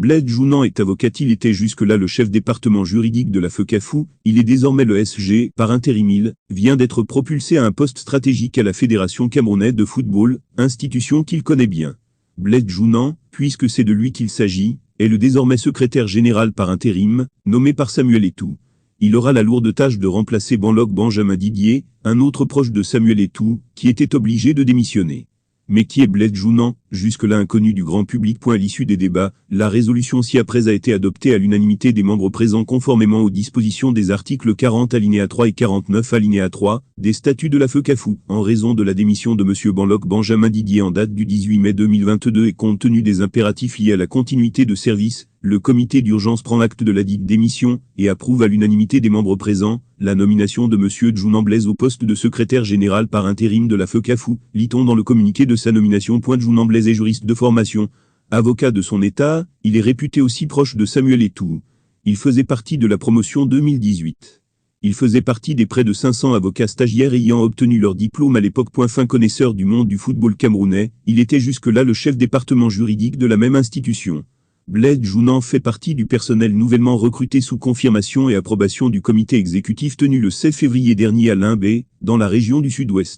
Blaise Jounan est avocat. Il était jusque-là le chef département juridique de la FECAFOOT. Il est désormais le SG, par intérim. Il vient d'être propulsé à un poste stratégique à la Fédération camerounaise de football, institution qu'il connaît bien. Blaise Jounan, puisque c'est de lui qu'il s'agit, est le désormais secrétaire général par intérim, nommé par Samuel Eto'o. Il aura la lourde tâche de remplacer Benjamin Didier, un autre proche de Samuel Eto'o, qui était obligé de démissionner. Mais qui est Blaise Jounan, jusque-là inconnu du grand public. À l'issue des débats, la résolution ci-après a été adoptée à l'unanimité des membres présents conformément aux dispositions des articles 40 alinéa 3 et 49 alinéa 3 des statuts de la FECAFOOT. En raison de la démission de M. Benjamin Didier en date du 18 mai 2022 et compte tenu des impératifs liés à la continuité de service, le comité d'urgence prend acte de la dite démission et approuve à l'unanimité des membres présents la nomination de M. Jounan Blaise au poste de secrétaire général par intérim de la FECAFOOT, lit-on dans le communiqué de sa nomination. Jounan Blaise est juriste de formation. Avocat de son état, il est réputé aussi proche de Samuel Eto'o. Il faisait partie de la promotion 2018. Il faisait partie des près de 500 avocats stagiaires ayant obtenu leur diplôme à l'époque. Fin connaisseur du monde du football camerounais, il était jusque-là le chef département juridique de la même institution. Blaise Jounan fait partie du personnel nouvellement recruté sous confirmation et approbation du comité exécutif tenu le 16 février dernier à Limbé, dans la région du Sud-Ouest.